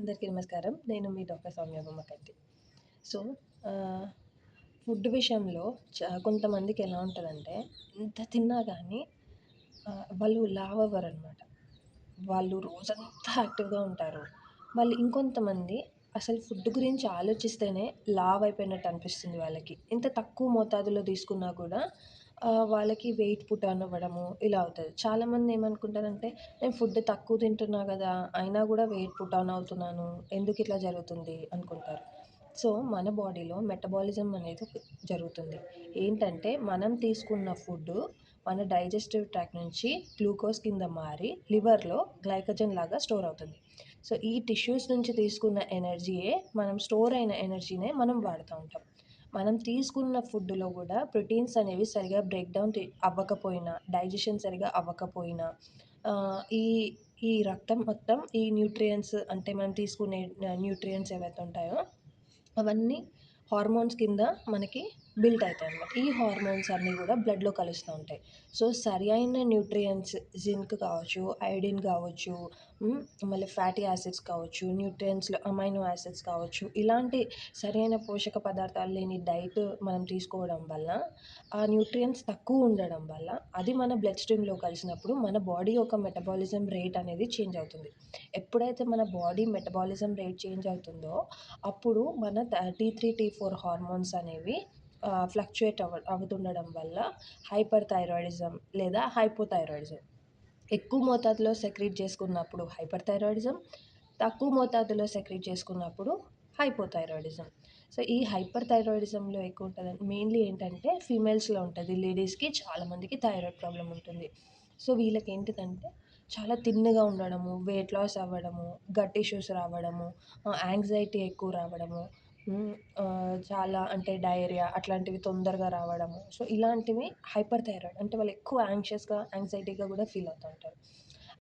అందరికీ నమస్కారం. నేను మీ డాక్టర్ సౌమ్య బొమ్మకంటి. సో, ఆహ్, ఫుడ్ విషయంలో కొంతమందికి ఎలా ఉంటదంటే, ఎంత తిన్నా గానీ వాళ్ళు లావవ్వరనమాట. వాళ్ళు రోజంతా యాక్టివ్‌గా ఉంటారు. వాళ్ళు ఇంకొంతమంది అసలు ఫుడ్ గురించి ఆలోచిస్తేనే లావయిపోయినట్టు అనిపిస్తుంది వాళ్ళకి. ఎంత తక్కువ మోతాదులో తీసుకున్నా కూడా వాళ్ళకి వెయిట్ పుట్ ఆన్ అవ్వడము ఇలా అవుతది. చాలామంది ఏమనుకుంటారంటే, నేను ఫుడ్ తక్కువ తింటున్నా గదా! అయినా గూడా వెయిట్ పుట్ ఆన్ అవుతున్నాను. ఎందుకిట్లా జరుగుతుంది అనుకుంటారు. సో, మన బాడీలో మెటబాలిజం అనేది జరుగుతుంది. ఏంటంటే, మనం తీసుకున్న ఫుడ్డు మన డైజెస్టివ్ ట్రాక్ట్ నుంచి గ్లూకోజ్ కింద మారి లివర్‌లో గ్లైకోజన్ లాగా స్టోర్ అవుతుంది. సో, ఈ టిష్యూస్ నుంచి తీసుకున్న ఎనర్జీయే మనం స్టోర్ అయిన ఎనర్జీనే మనం వాడుతా ఉంటాం. మనం తీసుకున్న ఫుడ్‌లో గూడా ప్రోటీన్స్ అనేవి సరిగ్గా బ్రేక్ డౌన్ అవ్వకపోయినా, డైజెషన్ సరిగ్గా అవ్వకపోయినా ఈ ఈ రక్తం మొత్తం ఈ న్యూట్రియంట్స్ అంటే మనం తీసుకునే న్యూట్రియంట్స్ ఏవైతే ఉంటాయో అవన్నీ హార్మోన్స్ కింద మనకి బిల్డ్ అయితాయన్నమాట. ఈ హార్మోన్స్ అన్నీ గూడా బ్లడ్‌లో కలుస్తా ఉంటాయి. సో, సరియైన న్యూట్రియంట్స్ జింక్ కావచ్చు, అయోడిన్ కావచ్చు, మళ్ళీ ఫ్యాటీ యాసిడ్స్ కావచ్చు, న్యూట్రియంట్స్‌లో అమైనో యాసిడ్స్ కావచ్చు, ఇలాంటి సరైన పోషక పదార్థాలు లేని డైట్ మనం తీసుకోవడం వల్ల, ఆ న్యూట్రియంట్స్ తక్కువ ఉండడం వల్ల, అది మన బ్లడ్ స్ట్రీమ్‌లో కలిసినప్పుడు మన బాడీ యొక్క మెటబాలిజం రేట్ అనేది చేంజ్ అవుతుంది. ఎప్పుడైతే మన బాడీ మెటబాలిజం రేట్ చేంజ్ అవుతుందో అప్పుడు మన టీ3, టీ4 హార్మోన్స్ అనేవి ఫ్లక్చుయేట్ అవుతుండడం వల్ల హైపర్ థైరాయిడిజం లేదా హైపోథైరాయిడిజం ఎక్కువ మోతాదులో సెక్రీట్ చేసుకున్నప్పుడు హైపర్ థైరాయిడిజం, తక్కువ మోతాదులో సెక్రీట్ చేసుకున్నప్పుడు హైపోథైరాయిడిజం. సో, ఈ హైపర్ థైరాయిడిజంలో ఎక్కువ ఉంటదంటే మెయిన్‌లీ ఏంటంటే ఫీమేల్స్‌లో ఉంటది. లేడీస్‌కి చాలా మందికి థైరాయిడ్ ప్రాబ్లమ్ ఉంటుంది. సో, వీళ్ళకేంటిదంటే చాలా థిన్‌గా ఉండడము, వెయిట్ లాస్ అవ్వడము, గట్ ఇష్యూస్ రావడము, యాంగ్జైటీ ఎక్కువ రావడము, హ్మ్. చాలా అంటే డయేరియా అట్లాంటివి తొందరగా రావడము. సో, ఇలాంటివి హైపర్ థైరాయిడ్ అంటే వాళ్ళు ఎక్కువ యాంగ్షియస్‌గా, యాంగ్జైటీగా గూడా ఫీల్ అవుతా ఉంటారు.